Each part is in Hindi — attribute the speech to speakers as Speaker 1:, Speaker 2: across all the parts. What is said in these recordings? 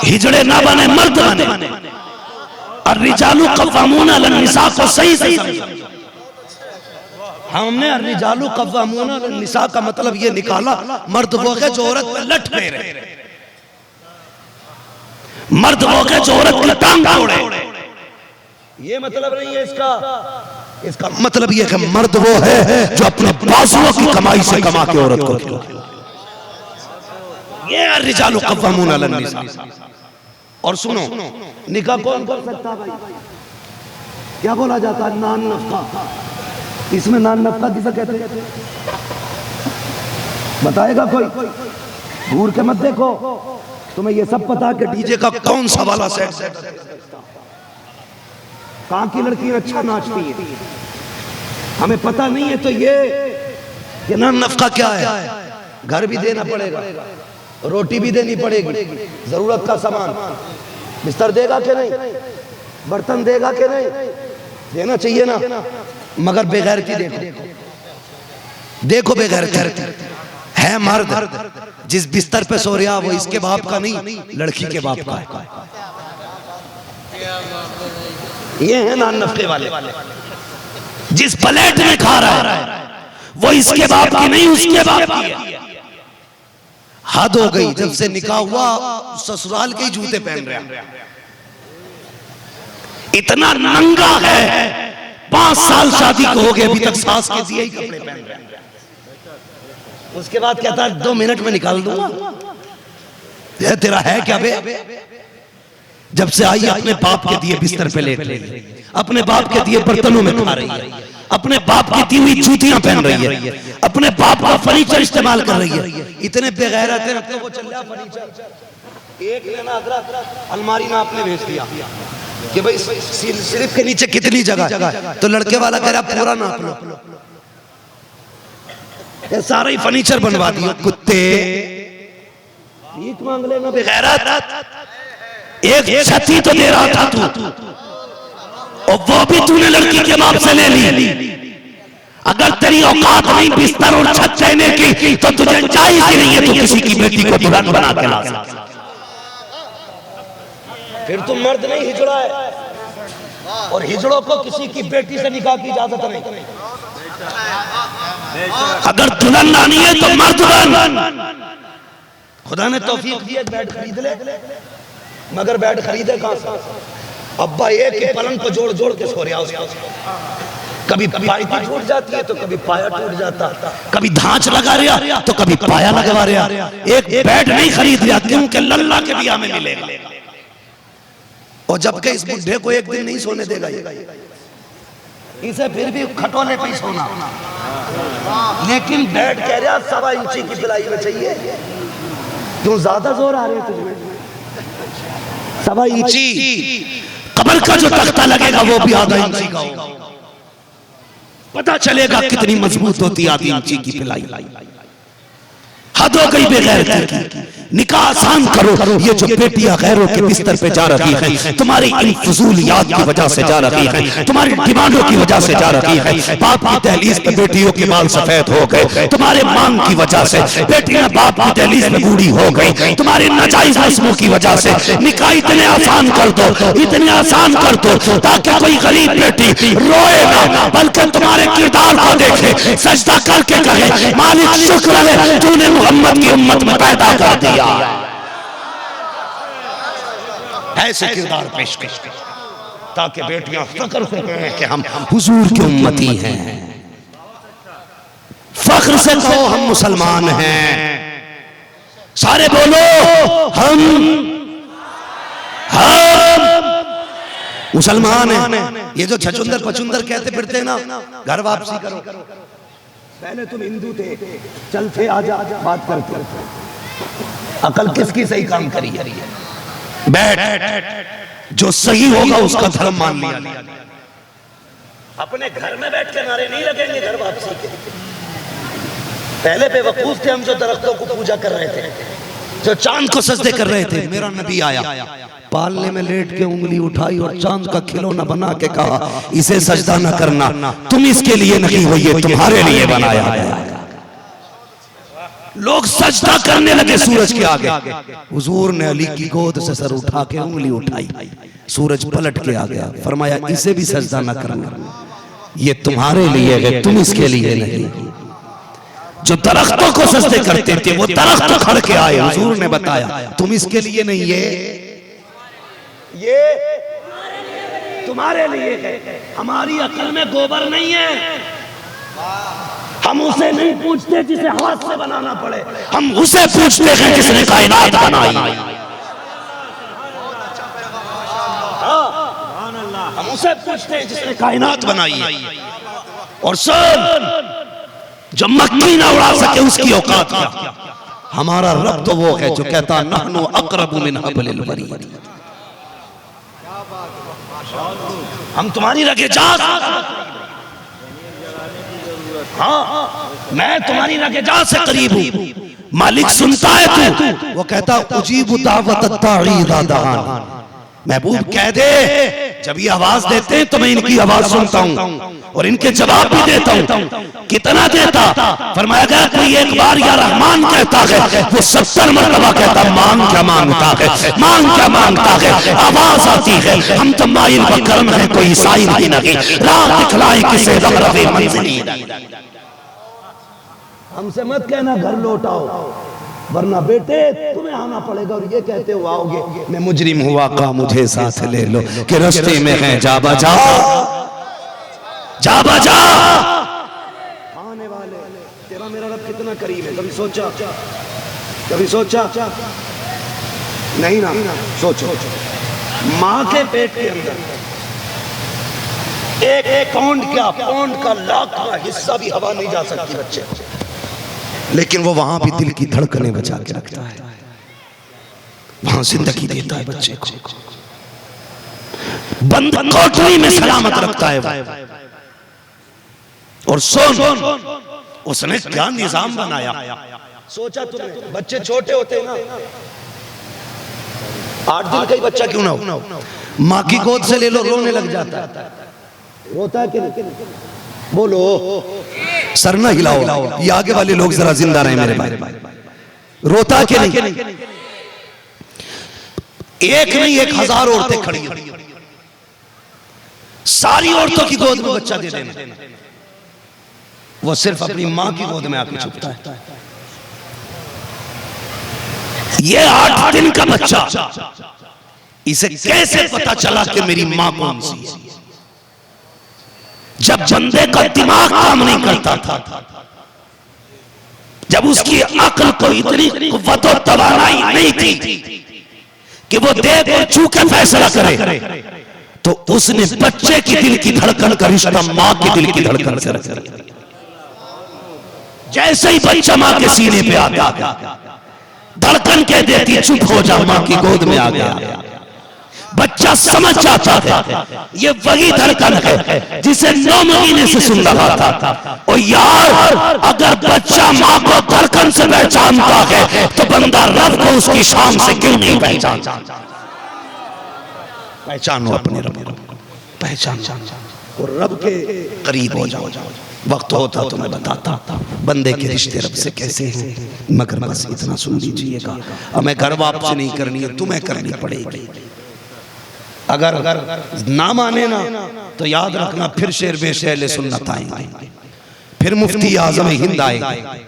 Speaker 1: हिजड़े ना बने, मर्द बने। और रिजालु कव्वामून अलन निसा को सही सही हमने रिजालु कव्वामून अलन निसा का मतलब ये निकाला, मर्द वो है जो औरत पे लठ फेरे, मर्द वो है जो औरत की टांग तोड़े। ये मतलब नहीं है इसका। इसका मतलब ये कि मर्द वो है जो अपने बाजुओं की कमाई से कमा के औरत को खिलाए। ये रिजालु कव्वामून अलन निसा। और सुनो, निकाह कौन कर सकता है भाई? क्या बोला जाता है? नान नफका। इसमें नान नफका किसे कहते हैं? बताएगा कोई? घूर के मत देखो, तुम्हें ये सब पता कि डीजे का कौन सा वाला सेट, कहां की लड़की अच्छा नाचती है, हमें पता नहीं है। तो ये नान नफका क्या है? घर भी देना पड़ेगा, रोटी भी देनी पड़ेगी, जरूरत का सामान, बिस्तर देगा कि नहीं, बर्तन देगा कि नहीं, देना चाहिए ना। मगर बेगैरती देखो, देखो बेगैरती है। मर्द जिस बिस्तर पे सो रहा वो इसके बाप का नहीं, लड़की के बाप का है। ये है नान नफके वाले। जिस प्लेट में खा रहा है वो इसके बाप की नहीं, उसके बाप की है। हद हो गई। जब से निकाह हुआ ससुराल के ही जूते पहन रहा है, इतना नंगा है। 5 साल शादी को हो गए, अभी तक सास के दिए ही कपड़े पहन रहा है। उसके बाद कहता है 2 मिनट में निकाल दूंगा। ये तेरा है क्या बे? जब से आई अपने बाप के दिए बिस्तर पे लेट रही है, अपने बाप के दिए बर्तनों में खा रही है, अपने बाप की दी हुई जूतियां पहन रही है, अपने बाप का फर्नीचर इस्तेमाल कर रही है। इतने बेगैरत हैं तो वो चल रहा फर्नीचर एक लेना अदरक अलमारी में आपने भेज दिया कि भाई सिर्फ के नीचे कितनी जगह, तो लड़के वाला कह रहा पूरा नाप लो, ये सारा ही फर्नीचर बनवा दिया। कुत्ते भीख मांग लेना बेगैरत। एक छती तो दे रहा था तू, और वो भी तूने लड़की के बाप से ले ली। अगर तेरी औकात नहीं बिस्तर और छत देने की तो तुझे जायज ही नहीं है तू किसी की बेटी को दुल्हन बना के ला सकता। फिर तुम मर्द नहीं, हिजड़ा है। और हिजड़ों को किसी की बेटी से निकाह की इजाजत नहीं। अगर दुल्हन लानी है तो मर्द बन। खुदा ने तौफीक दी है बेड खरीद ले, मगर बेड खरीदे कहां से? अब्बा एक ही पलंग को जोड़ जोड़ के सो रहा उसका। कभी पायती टूट जाती है तो कभी पाया टूट जाता, कभी धांच लगा रहा तो कभी पाया लगवा रहा। एक बेड नहीं खरीद रहा क्योंकि लल्ला के बिया में मिलेगा। और जबकि इस बुढ़े को एक दिन नहीं सोने देगा ये, इसे फिर भी खटोले पे ही सोना। लेकिन बेड कह रहा 1.25 इंची की पिलाई में चाहिए। क्यों ज्यादा जोर आ रहे हैं तुझमें? 1.25 इंची कब्र का जो तख्ता लगेगा वो भी आधा इंची का होगा। पता चलेगा कितनी मजबूत होती आधी इंची की पिलाई। हद हो गई बेगैरती की। निकाह आसान करो। ये जो बेटियां गैरों के बिस्तर पे जा रही हैं, तुम्हारी इन फजूलियात की वजह से जा रही हैं, तुम्हारी डिमांडों की वजह से जा रही हैं। बाप की दहलीज पे बेटियों के बाल सफेद हो गए, तुम्हारे मांग की वजह से बेटियां बाप की दहलीज में बूढ़ी हो गई, तुम्हारी नाजायज रस्मों की वजह से। निकाह इतने आसान कर दो, इतने आसान कर दो ताकि कोई गरीब बेटी रोए ना, बल्कि तुम्हारे किरदार को देखे, सजदा करके कहे मालिक शुक्र है तूने मोहम्मद की उम्मत में पैदा कर दिया। ऐसे किरदार पेश कर ताकि बेटियां फख्र से कहें कि हम हुजूर की उम्मती हैं। फख्र से कहो हम मुसलमान हैं। सारे बोलो हम मुसलमान हैं। ये जो छचुंदर पचुंदर कहते फिरते ना, घर वापसी करो। पहले तुम हिंदू थे, चल थे आजा बात करते। अकल किसकी सही काम करी है? बैठ, जो सही होगा उसका धर्म मान लिया। अपने घर में बैठ के नारे नहीं लगेंगे घर वापसी के। पहले बेवकूफ थे हम जो दरख्तों को पूजा कर रहे थे, जो चांद को सजदे कर रहे थे। मेरा नबी आया, पालने में लेट के उंगली उठाई और चांद का खिलौना बना के कहा इसे सजदा न करना, तुम इसके लिए नहीं हो, ये तुम्हारे लिए बनाया गया। लोग सजदा करने लगे सूरज के आगे। हुजूर ने अली की गोद से सर उठा के उंगली उठाई, सूरज पलट के आ गया। फरमाया इसे भी सजदा न करना, ये तुम्हारे लिए है, तुम इसके लिए नहीं। जो दरख्तों को सजदे करते थे वो दरख्त खड़ के आए। हुजूर ने बताया तुम इसके लिए नहीं, ये तुम्हारे लिए है। हमारी अकल में गोबर नहीं है, हम उसे नहीं पूछते जिसे हाथ से बनाना पड़े, हम उसे पूछते हैं जिसने कायनात बनाई। हम उसे पूछते हैं जिसने कायनात बनाई। और सब जो मक्खी ना उड़ा सके उसकी औकात क्या। हमारा रब तो वो है जो कहता नहनु अक़रबु मिन हब्लिल वरीद। हम तुम्हारी रगे जा, हाँ मैं तुम्हारी रगेजा से करीब हूँ। मालिक सुनता है तू, वो कहता उजीबु दावत दाई इज़ा दआन। महबूब कह दे जब ये आवाज देते हैं तो मैं इनकी आवाज सुनता हूँ और इनके जवाब भी देता हूँ। कितना देता? फरमाया गया कोई एक बार या रहमान कहता है, वो 70 मरतबा कहता मांग क्या मांगता है, मांग क्या मांगता है। आवाज आती है हम तो माइल बकरम है, कोई ईसाई नहीं नगी रात दिखलाए किसे रगरगे मंजिली। हमसे मत कहना घर लौटाओ, वरना बेटे तुम्हें आना पड़ेगा। और ये कहते हो आओगे, मैं मुजरिम हुआ का मुझे साथ ले लो कि रास्ते में है जा बजा, जा बजा आने वाले। तेरा मेरा रब कितना करीब है, कभी सोचा? कभी सोचा नहीं ना? सोचो माँ के पेट के अंदर एक पौंड क्या, पौंड का लाखवां हिस्सा भी हवा नहीं जा सकती बच्चे, लेकिन वो वहां भी दिल की धड़कनें बचा के रखता है, वहां जिंदगी देता है बच्चे को, बंद कोठरी में सलामत रखता है। और सुन उसने क्या निजाम बनाया। सोचा तुमने बच्चे छोटे होते हैं ना, 8 दिन का ही बच्चा क्यों ना हो, माँ की गोद से ले लो रोने लग जाता है। रोता है कि बोलो, सर ना हिलाओ, ये आगे वाले लोग जरा जिंदा रहे मेरे भाई। रोता कि नहीं? एक नहीं 1000 औरतें खड़ी हैं, सारी औरतों की गोद में बच्चा दे देना, वो सिर्फ अपनी मां की गोद में आके छुपता है। ये 8 दिन का बच्चा, इसे कैसे पता चला कि मेरी मां कौन सी है? जब बंदे का दिमाग काम नहीं करता था, जब उसकी अक्ल को इतनी कुव्वत और तवानाई नहीं थी कि वो देख और छू के फैसला करे, तो उसने बच्चे की दिल की धड़कन का रिश्ता मां की दिल की धड़कन से रख दिया। जैसे ही बच्चा मां के सीने पे आता, धड़कन कह देती चुप हो जा, मां की गोद में आ गया। बच्चा समझ जाता है ये वही धड़कन है जिसे 9 महीने से सुन रहा था। और यार अगर बच्चा माँ को धड़कन से पहचानता है तो बंदा रब को उसकी शान से क्यों नहीं पहचानता? पहचानो अपने रब को, पहचानो और रब के करीब हो जाओ। वक्त होता तो मैं बताता बंदे के रिश्ते रब से कैसे हैं, मगर बस इतना सुन लीजिएगा। हमें घर वापसी नहीं करनी है, तुम्हें करनी पड़ेगी। अगर ना माने ना तो याद रखना फिर शेर बेशेले सुन्नत आएंगे, फिर मुफ्ती आजम हिंद आएंगे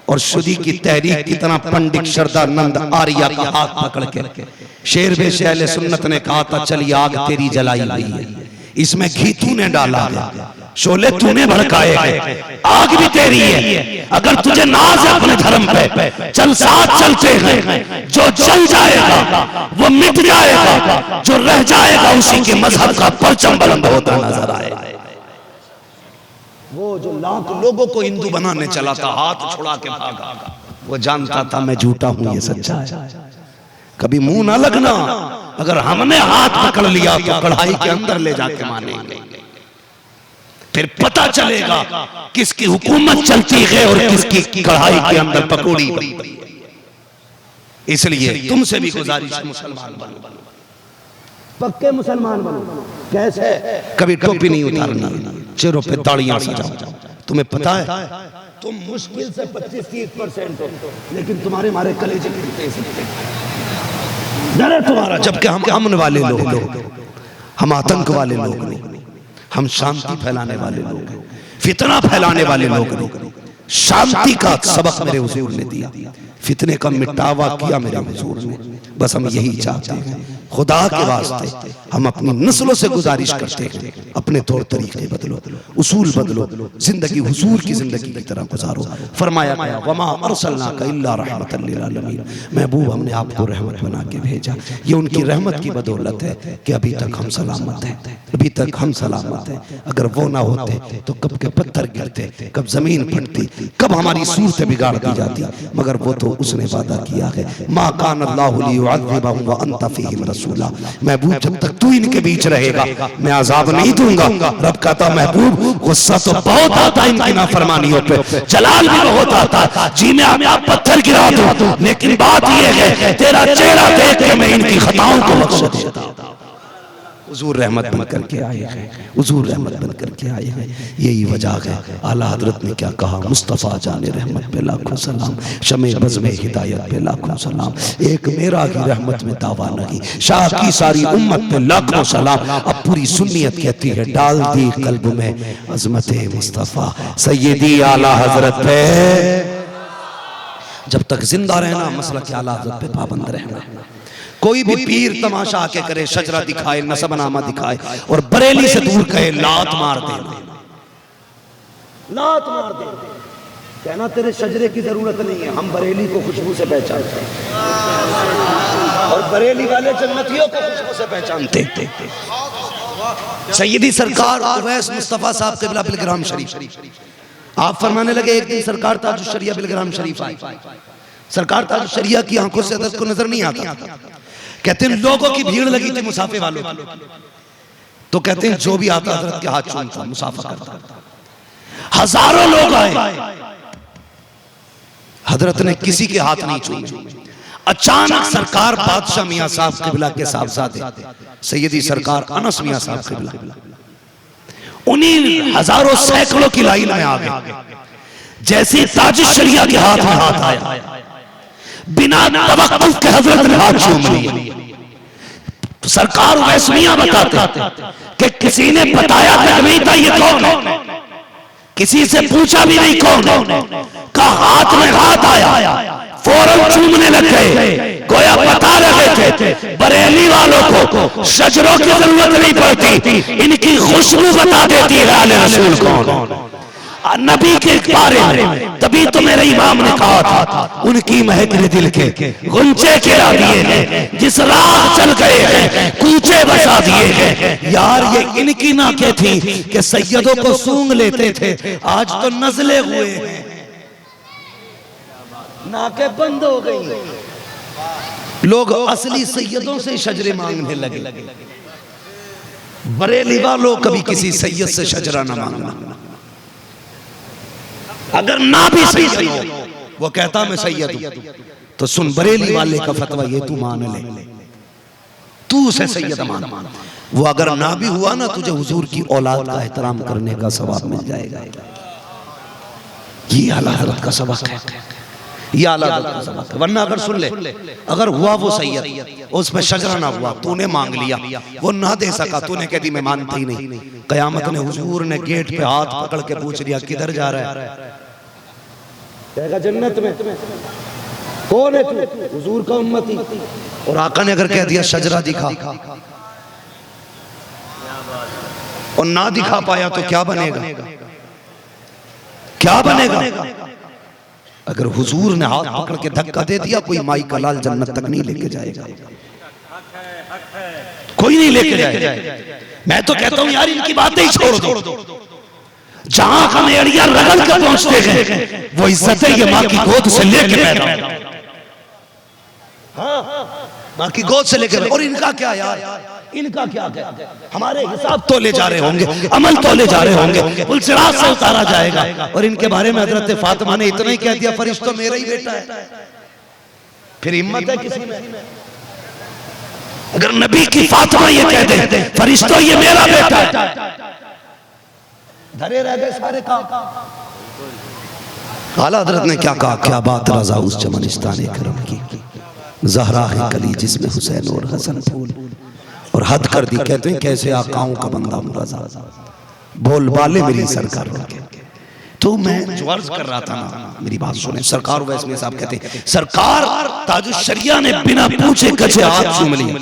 Speaker 1: और शुदी की तहरीक की तरह पंडित शरदानंद आर्या का हाथ पकड़ के शेर बेशेले सुन्नत ने कहा था चली आग तेरी जलाई हुई है, इसमें घी तूने डाला है, शोले तूने भड़काए हैं, आग भी तेरी है। अगर तुझे नाज है अपने धर्म पे, चल साथ चलते हैं। जो जल जाएगा वो मिट जाएगा, जो रह जाएगा उसी के मजहब का परचम बुलंद होता नजर आएगा। वो जो लाख लोगों को हिंदू बनाने चला था, हाथ छुड़ा के भागा, वो जानता था मैं झूठा हूं, ये सच्चा है। कभी मुंह ना लगना, अगर हमने हाथ पकड़ लिया तो कढ़ाई के अंदर ले जाके मानेंगे, फिर पता चलेगा किसकी हुकूमत चलती है और किसकी कढ़ाई के अंदर पकौड़ी बनती है। इसलिए तुमसे भी गुजारिश है मुसलमान बनो, पक्के मुसलमान बनो। कैसे? कभी टोपी नहीं उतारनी, चेहरों पे दाढ़ियां सजाओ, तुम्हें पता है तुम मुश्किल से 25-30% हो, लेकिन तुम्हारे हमारे कलेजे डर है तुम्हारा, जबकि हम अमन वाले लोग, हम आतंक वाले लोग नहीं, हम शांति फैलाने वाले लोग हैं, फितना फैलाने वाले लोग नहीं। शांति का सबक मेरे हुजूर ने दिया, फितने का मिटावा किया मेरे हुजूर ने। बस हम यही चाहते हैं, खुदा के वास्ते हम अपनी नस्लों से गुजारिश करते हैं, अपने तौर तरीके बदलो, उसूल बदलो, जिंदगी हुजूर की जिंदगी की तरह गुजारो। फरमाया गया वमा अरसलनाका इल्ला रहमतल लिल आलमीन, महबूब हमने आपको रहमत बना के भेजा। ये उनकी रहमत की बदौलत है कि अभी तक हम सलामत हैं, अभी तक हम सलामत हैं। अगर वो ना होते तो कब के पत्थर गिरते, कब जमीन फटती, कब हमारी सूरतें बिगाड़ दी जाती। मगर वो तो उसने वादा किया है, मा कान अल्लाहु लियुअज़्ज़िबहुम व अंत फ़ीहिम रसूला, महबूब जब तक तू इनके बीच रहेगा मैं अज़ाब नहीं दूंगा। रब कहता महबूब गुस्सा तो बहुत आता है इनकी नाफरमानियों पे, जलाल भी बहुत आता, जी में आप पत्थर गिरा दूं, लेकिन बात ये है तेरा चेहरा देख के मैं इनकी खताओं को बख्श देता हूं। हुजूर रहमत बन करके आए हैं, हुजूर रहमत बन करके आए हैं। यही वजह है आला हजरत ने क्या कहा, मुस्तफ़ा जाने रहमत पे लाखों सलाम, शमे बज़ में हिदायत पे लाखों सलाम, एक मेरा की रहमत में दावा नहीं, शाह की सारी उम्मत पे लाखों सलाम। अब पूरी सुन्नियत कहती है डाल दी कल्ब में अज़मत मुस्तफ़ा सैयदी आला हजरत पे, जब तक जिंदा रहना मसला के आला हजरत पे पाबंद रहना। कोई भी पीर तमाशा आके करे, शजरा दिखाए, नसबनामा दिखाए और बरेली से दूर कहे लात मार दे, लात मार दे, कहना तेरे शजरे की जरूरत नहीं है, हम बरेली को खुशबू से पहचानते हैं और बरेली वाले जन्नतियों को खुशबू से पहचानते थे। सैयदी सरकार उवैस मुस्तफा साहब क़िबला बिलग्राम शरीफ, आप फरमाने लगे, एक दिन सरकार ताजुश शरिया बिलग्राम शरीफ आए। सरकार ताजुश शरिया की आंखों से हज़रत को नजर नहीं आता, कहते हैं लोगों की भीड़ लगी थी मुसाफे वालों की, तो कहते हैं जो भी आता हज़रत के हाथ चूमता, मुसाफा करता। हजारों लोग आए, हज़रत ने किसी के हाथ नहीं चूमे। अचानक सरकार बादशाह मियां साहब क़िबला के साहबजादे सैयदी सरकार अनस मियां साहब क़िबला उन्हीं हजारों सैकड़ों की लाइन में आ गए। जैसे ताजुश शरिया के हाथ में हाथ आया, बिना तवक्कुफ के हजरत ने हाथ चूम लिया। सरकार उवैस मियां बताते कि किसी ने बताया तक नहीं था ये कौन है, किसी से पूछा भी नहीं कौन है, का हाथ में हाथ आया, फौरन चूमने लग गए, गोया बता रहे थे बरेली वालों को शजरों की जरूरत नहीं पड़ती, इनकी खुशबू बता देती है आले रसूल कौन नबी के बारे में। तभी तो मेरे इमाम ने कहा था उनकी महक ने दिल के गुंचे खिला दिए हैं, जिस राह चल गए हैं कूचे बसा दिए हैं। यार ये इनकी नाकें थी कि सैयदों को सूंघ लेते थे, आज तो नजले हुए हैं, नाकें बंद हो गई, लोग असली सैयदों से शजरे मांगने लगे। बरेली वालों कभी किसी सैयद से शजरा ना मांगना, अगर ना भी सैयद हो वो कहता मैं सैयद हूं तो सुन बरेली वाले का फतवा ये तू मान ले, तू उसे सैयद मान। वो अगर ना भी हुआ ना तुझे हुजूर की औलाद का एहतराम करने का सवाब मिल जाएगा। ये आला हज़रत का सबक है, ये आला हज़रत का सबक है। वरना अगर सुन ले, अगर हुआ वो सैयद उस पर शजरा ना हुआ, तूने मांग लिया, वो ना दे सका, तूने कह दी मैं मानता ही नहीं, कयामत ने हुजूर ने गेट पे हाथ पकड़ के पूछ लिया किधर जा रहा है, कहेगा जन्नत में। कौन है तू? हुजूर का उम्मती। और आका ने अगर कह दिया शजरा दिखा और ना दिखा पाया तो क्या बनेगा, क्या बनेगा? अगर हुजूर ने हाथ पकड़ के धक्का दे दिया कोई माई का लाल जन्नत तक नहीं लेके जाएगा, कोई नहीं लेके जाएगा। मैं तो कहता हूं यार इनकी बातें ही छोड़ दो, जहां हम एड़िया रगड़ के पहुंचते हैं वो इज्जत है ये मां की गोद से लेके पैदा, हाँ मां की गोद से लेके। और इनका क्या यार, इनका क्या, हमारे हिसाब तो ले जा रहे होंगे, अमल तो ले जा रहे होंगे, पुलसिरात से उतारा जाएगा। और इनके बारे में हजरत फातिमा ने इतना ही कह दिया फरिश्तों मेरा ही बेटा है। फिर हिम्मत है किसी में? अगर नबी की फातिमा ये कह दे फरिश्तों ये मेरा बेटा है, धरे रह गए सारे काम। आला हजरत ने क्या कहा, क्या बात रजा उस चमनिस्तान करम की, ज़हरा है कली जिसमें हुसैन और हसन फूल, और हद कर दी। कहते हैं कैसे आकाओं का बंदा हूं रजा, बोल बाले मेरी सरकार के। तो मैं जो अर्ज कर रहा था ना, मेरी बात सुने। सरकार वैस में साहब कहते हैं, सरकार ताजुश शरिया ने बिना पूछे कचे हाथ चूम लिए।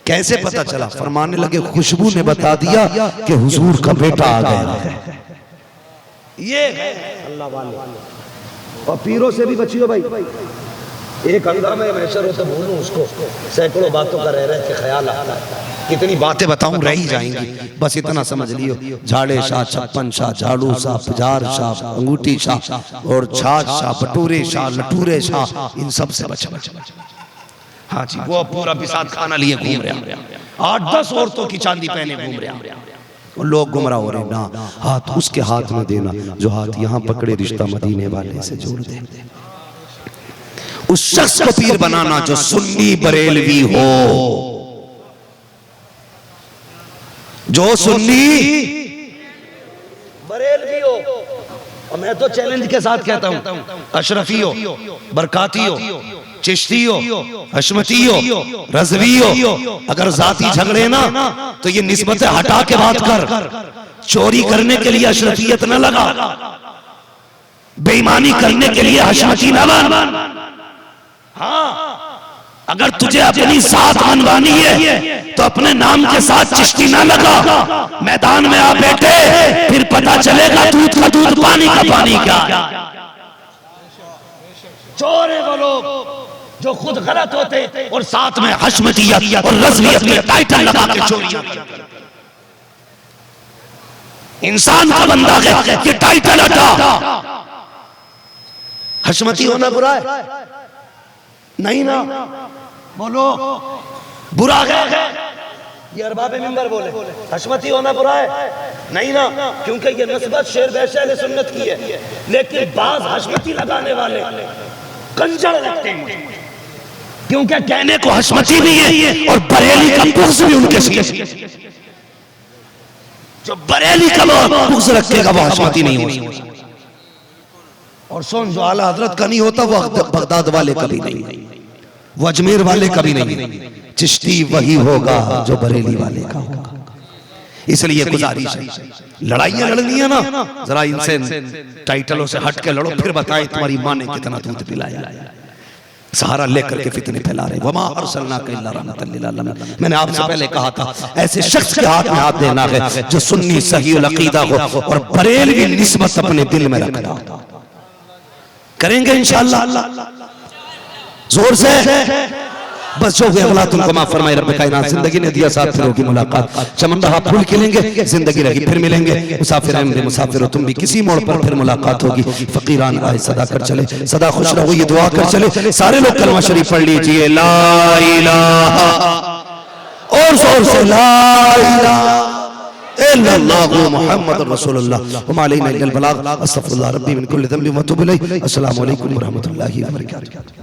Speaker 1: कैसे पता चला? फरमाने लगे खुशबू ने बता दिया कि हुजूर का बेटा आ गया है। ये अल्लाह वाले। और पीरों से भी बचियो भाई। एक हंगामे महशर हो तो भूलूं उसको, सैकड़ों बातों का रह रहे के ख्याल आता है। कितनी बातें बताऊं, रह ही जाएंगी। बस इतना समझ लियो, झाड़े शाह, छप्पन शाह, झाड़ू शाह, पुजार शाह, अंगूठी शाह और छाछ शाह, बटूरे शाह, लटूरे शाह, इन सब से बच। हाँ जी, वो पूरा बिसात खाना लिए घूम रहे, 8-10 औरतों की चांदी पहने घूम रहे। लोग गुमराह हो रहे। ना, हाथ उसके हाथ में देना जो हाथ यहाँ पकड़े रिश्ता मदीने वाले से जोड़ दे। उस शख्स को पीर बनाना जो सुन्नी बरेलवी हो, जो सुन्नी बरेलवी हो। और मैं तो चैलेंज के साथ कहता हूं, अशरफी हो, बरकाती हो, चिश्ती हो, हशमती हो, रज़वी हो, अगर जाती झगड़े ना तो ये निस्बतें हटा के बात कर। चोरी करने के लिए अशरफियत न लगा, बेईमानी करने के लिए हशमती न बन। हाँ, अगर तुझे अपनी साथ मनवानी है तो अपने नाम के साथ चिश्ती ना लगा। मैदान में आ बैठे, फिर पता चलेगा दूध का दूध, पानी का पानी क्या। चोर है वो लोग जो खुद गलत होते और साथ में हशमतियत और रज़वियत में टाइटल लगा के चोरियां करते। इंसान का बंदा है, ये टाइटल हटा। हशमती होना बुरा है? नहीं ना, बोलो बुरा है। ये अरबाब मिंबर बोले हशमती होना बुरा है? नहीं ना, क्योंकि ये नस्बत शेर वैसे अहले सुन्नत की है। लेकिन बाज हशमती लगाने वाले कंजर लगते हैं, क्योंकि कहने को हशमती भी है और बरेली का बुग़्ज़ भी उनके सीने। जो बरेली का बुग़्ज़ रखेगा वो हशमती नहीं होगा। और सुन, जो आला हजरत का नहीं होता वो बगदाद वाले का भी नहीं, वो अजमेर वाले का भी नहीं। चिश्ती वही होगा जो बरेली वाले का होगा। इसलिए गुजारिश है, लड़ाइयां लड़नी है ना, जरा इनसे टाइटलों से हट के लड़ो, फिर बताएं तुम्हारी माँ ने कितना दूध पिलाया। सहारा लेकर के फितने फैला रहे। वमा अरसलनाका इल्ला रहमतल लिल आलमीन। मैंने आपसे पहले कहा था, ऐसे शख्स के हाथ में हाथ देना है जो सुन्नी सहीहुल अकीदा हो और बरेलवी निस्बत अपने दिल में रखना। करेंगे इंशाअल्लाह, जोर से। बस जो अगला तुमको माफ फरमाए रब कायनात। जिंदगी ने दिया साथ, फिर होगी मुलाकात। चमन रहा फूल खिलेंगे, जिंदगी रही फिर मिलेंगे। मुसाफिर हैं मुसाफिर हो तुम भी, किसी मोड़ पर फिर मुलाकात होगी। फकीरान आए सदा कर चले, सदा खुश रहो ये दुआ कर चले। सारे लोग कलमा शरीफ पढ़ लीजिए, ला इलाहा, और जोर से ला इलाहा इल्लल्लाहु मुहम्मदुर रसूलुल्लाह व मा अलैना इल्लल बलाग। अस्तगफिरुल्लाह रब्बी मिन कुल्ली ज़ंबिन व अतूबु इलैहि। अस्सलामु अलैकुम व रहमतुल्लाहि व बरकातुहू।